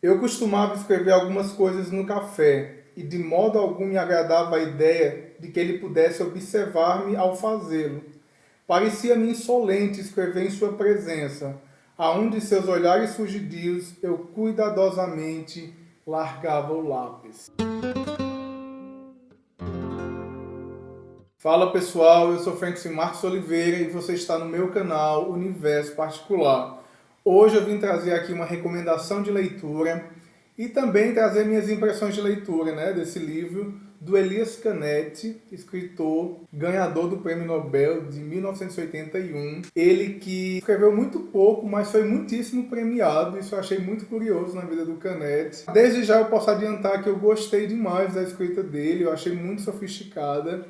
Eu costumava escrever algumas coisas no café e de modo algum me agradava a ideia de que ele pudesse observar-me ao fazê-lo. Parecia-me insolente escrever em sua presença, aonde seus olhares fugidios eu cuidadosamente largava o lápis. Fala pessoal, eu sou Francis Marcos Oliveira e você está no meu canal Universo Particular. Hoje eu vim trazer aqui uma recomendação de leitura e também trazer minhas impressões de leitura, desse livro do Elias Canetti, escritor, ganhador do Prêmio Nobel de 1981. Ele que escreveu muito pouco, mas foi muitíssimo premiado. Isso eu achei muito curioso na vida do Canetti. Desde já eu posso adiantar que eu gostei demais da escrita dele, eu achei muito sofisticada.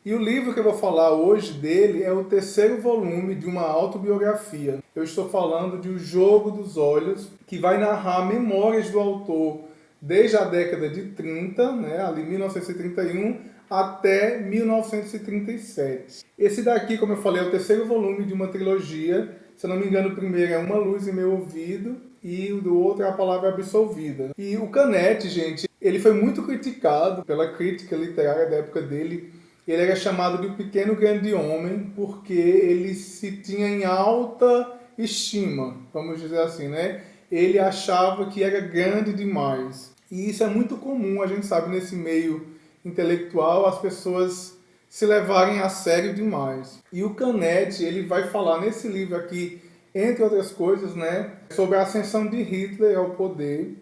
E o livro que eu vou falar hoje dele é o terceiro volume de uma autobiografia. Eu estou falando de O Jogo dos Olhos, que vai narrar memórias do autor desde a década de 30, ali 1931, até 1937. Esse daqui, como eu falei, é o terceiro volume de uma trilogia. Se eu não me engano, o primeiro é Uma Luz em Meu Ouvido e o do outro é A Palavra Absolvida. E o Canetti, gente, ele foi muito criticado pela crítica literária da época dele. Ele era chamado de o pequeno grande homem porque ele se tinha em alta estima, vamos dizer assim, Ele achava que era grande demais. E isso é muito comum, a gente sabe, nesse meio intelectual, as pessoas se levarem a sério demais. E o Canetti, ele vai falar nesse livro aqui, entre outras coisas, sobre a ascensão de Hitler ao poder.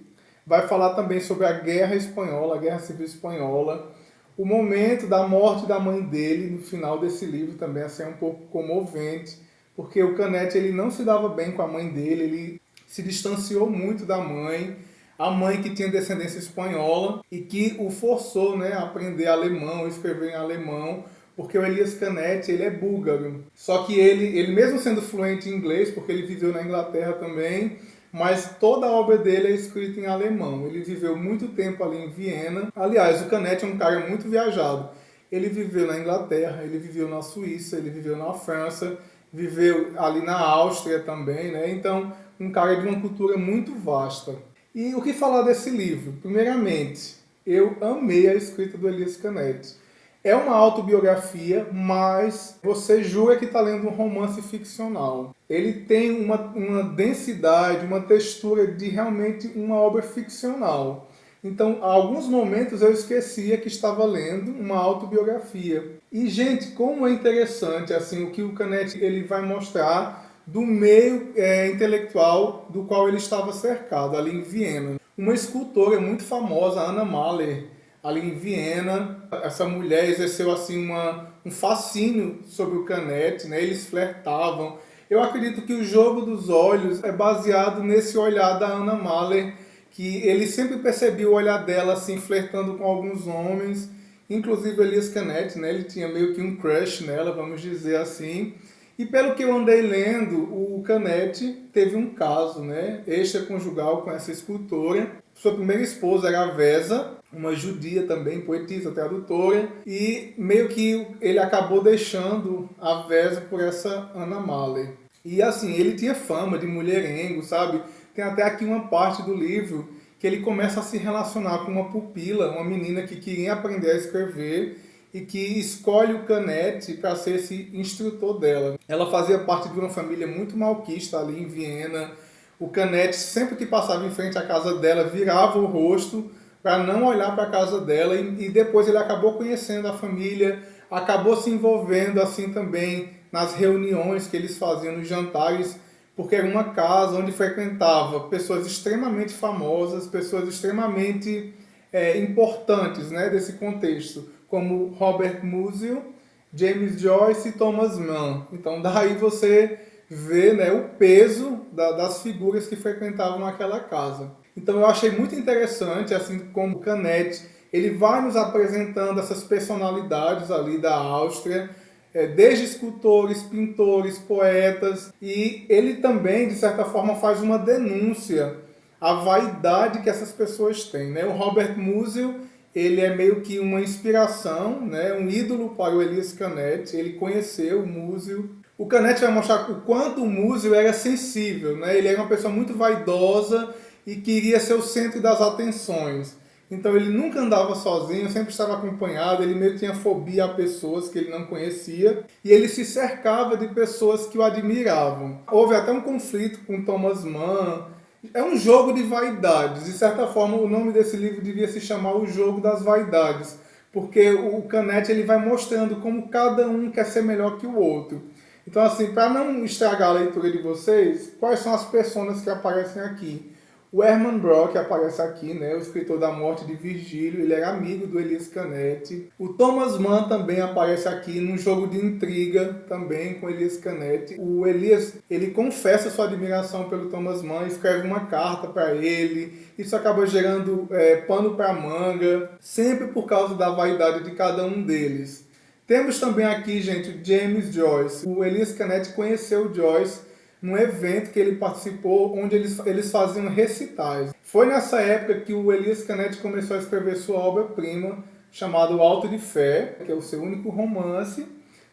Vai falar também sobre a Guerra Espanhola, a Guerra Civil Espanhola. O momento da morte da mãe dele, no final desse livro, também assim, é um pouco comovente, porque o Canetti ele não se dava bem com a mãe dele, ele se distanciou muito da mãe, a mãe que tinha descendência espanhola e que o forçou a aprender alemão, escrever em alemão, porque o Elias Canetti ele é búlgaro. Só que ele mesmo sendo fluente em inglês, porque ele viveu na Inglaterra também, mas toda a obra dele é escrita em alemão. Ele viveu muito tempo ali em Viena. Aliás, o Canetti é um cara muito viajado. Ele viveu na Inglaterra, ele viveu na Suíça, ele viveu na França, viveu ali na Áustria também, Então, um cara de uma cultura muito vasta. E o que falar desse livro? Primeiramente, eu amei a escrita do Elias Canetti. É uma autobiografia, mas você jura que está lendo um romance ficcional. Ele tem uma densidade, uma textura de realmente uma obra ficcional. Então, a alguns momentos eu esquecia que estava lendo uma autobiografia. E, gente, como é interessante assim o que o Canetti ele vai mostrar do meio intelectual do qual ele estava cercado, ali em Viena. Uma escultora muito famosa, Anna Mahler, ali em Viena, essa mulher exerceu assim um fascínio sobre o Canetti, Eles flertavam. Eu acredito que O Jogo dos Olhos é baseado nesse olhar da Anna Mahler, que ele sempre percebia o olhar dela assim flertando com alguns homens, inclusive Elias Canetti, Ele tinha meio que um crush nela, vamos dizer assim. E pelo que eu andei lendo, o Canetti teve um caso, extraconjugal com essa escultora. Sua primeira esposa era a Vesa, uma judia também, poetisa, tradutora, e meio que ele acabou deixando a Vesa por essa Anna Mahler. E assim, ele tinha fama de mulherengo, sabe? Tem até aqui uma parte do livro que ele começa a se relacionar com uma pupila, uma menina que queria aprender a escrever e que escolhe o Canetti para ser esse instrutor dela. Ela fazia parte de uma família muito malquista ali em Viena. O Canetti, sempre que passava em frente à casa dela, virava o rosto para não olhar para a casa dela e depois ele acabou conhecendo a família, acabou se envolvendo assim também nas reuniões que eles faziam, nos jantares, porque era uma casa onde frequentava pessoas extremamente famosas, pessoas extremamente importantes desse contexto, como Robert Musil, James Joyce e Thomas Mann. Então daí você vê o peso das figuras que frequentavam aquela casa. Então eu achei muito interessante, assim como o Canetti, ele vai nos apresentando essas personalidades ali da Áustria, desde escultores, pintores, poetas, e ele também, de certa forma, faz uma denúncia à vaidade que essas pessoas têm. O Robert Musil, ele é meio que uma inspiração, um ídolo para o Elias Canetti, ele conheceu o Musil. O Canetti vai mostrar o quanto o Musil era sensível, Ele era uma pessoa muito vaidosa e queria ser o centro das atenções. Então ele nunca andava sozinho, sempre estava acompanhado, ele meio que tinha fobia a pessoas que ele não conhecia e ele se cercava de pessoas que o admiravam. Houve até um conflito com Thomas Mann. É um jogo de vaidades. De certa forma, o nome desse livro devia se chamar O Jogo das Vaidades, porque o Canetti ele vai mostrando como cada um quer ser melhor que o outro. Então, assim, para não estragar a leitura de vocês, quais são as personas que aparecem aqui? O Hermann Brock aparece aqui, né, o escritor da morte de Virgílio, ele era amigo do Elias Canetti. O Thomas Mann também aparece aqui num jogo de intriga, também com Elias Canetti. O Elias, ele confessa sua admiração pelo Thomas Mann, escreve uma carta para ele, isso acaba gerando pano para manga, sempre por causa da vaidade de cada um deles. Temos também aqui, gente, o James Joyce. O Elias Canetti conheceu o Joyce num evento que ele participou, onde eles faziam recitais. Foi nessa época que o Elias Canetti começou a escrever sua obra-prima, chamada O Auto de Fé, que é o seu único romance,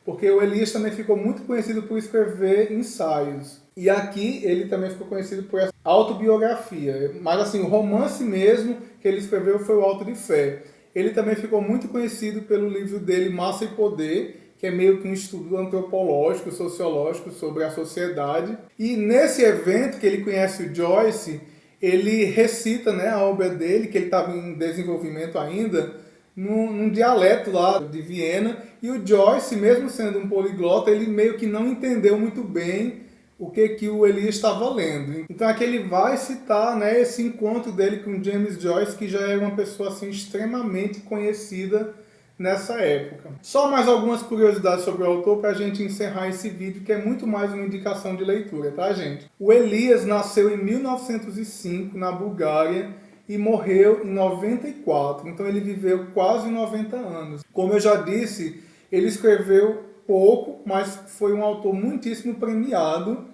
porque o Elias também ficou muito conhecido por escrever ensaios. E aqui ele também ficou conhecido por essa autobiografia. Mas assim, o romance mesmo que ele escreveu foi O Auto de Fé. Ele também ficou muito conhecido pelo livro dele, Massa e Poder, que é meio que um estudo antropológico, sociológico sobre a sociedade. E nesse evento que ele conhece o Joyce, ele recita, né, a obra dele, que ele estava em desenvolvimento ainda, num dialeto lá de Viena. E o Joyce, mesmo sendo um poliglota, ele meio que não entendeu muito bem o que o Elias estava lendo. Então aqui ele vai citar, né, esse encontro dele com James Joyce, que já era uma pessoa assim, extremamente conhecida nessa época. Só mais algumas curiosidades sobre o autor para a gente encerrar esse vídeo, que é muito mais uma indicação de leitura, tá, gente? O Elias nasceu em 1905 na Bulgária e morreu em 94, então ele viveu quase 90 anos. Como eu já disse, ele escreveu pouco, mas foi um autor muitíssimo premiado.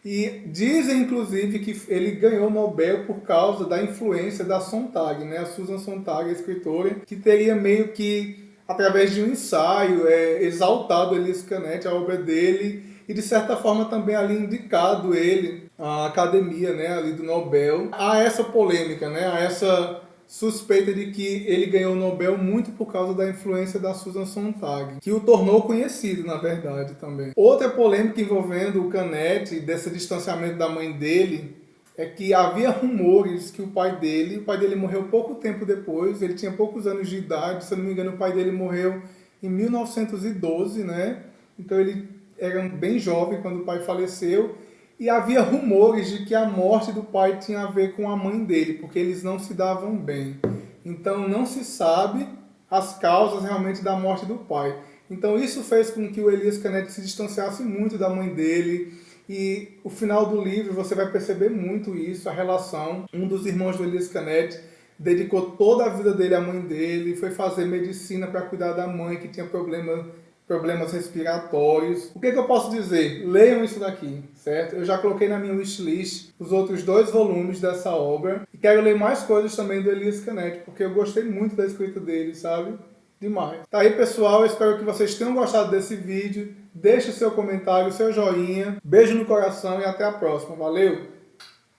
E dizem, inclusive, que ele ganhou o Nobel por causa da influência da Sontag, né? A Susan Sontag, a escritora, que teria meio que, através de um ensaio, exaltado Elias Canetti, a obra dele, e de certa forma também ali indicado ele à academia, né, ali do Nobel. Há essa polêmica, né? Há essa suspeita de que ele ganhou o Nobel muito por causa da influência da Susan Sontag, que o tornou conhecido, na verdade, também. Outra polêmica envolvendo o Canetti, desse distanciamento da mãe dele, é que havia rumores que o pai dele morreu pouco tempo depois, ele tinha poucos anos de idade, se eu não me engano o pai dele morreu em 1912, né? Então ele era bem jovem quando o pai faleceu, e havia rumores de que a morte do pai tinha a ver com a mãe dele, porque eles não se davam bem. Então não se sabe as causas realmente da morte do pai. Então isso fez com que o Elias Canetti se distanciasse muito da mãe dele, e o final do livro você vai perceber muito isso, a relação. Um dos irmãos do Elias Canetti dedicou toda a vida dele à mãe dele, foi fazer medicina para cuidar da mãe que tinha problemas respiratórios. O que eu posso dizer? Leiam isso daqui, certo? Eu já coloquei na minha wishlist os outros 2 volumes dessa obra. E quero ler mais coisas também do Elias Canetti, porque eu gostei muito da escrita dele, sabe? Demais. Tá aí, pessoal. Eu espero que vocês tenham gostado desse vídeo. Deixe o seu comentário, o seu joinha. Beijo no coração e até a próxima. Valeu!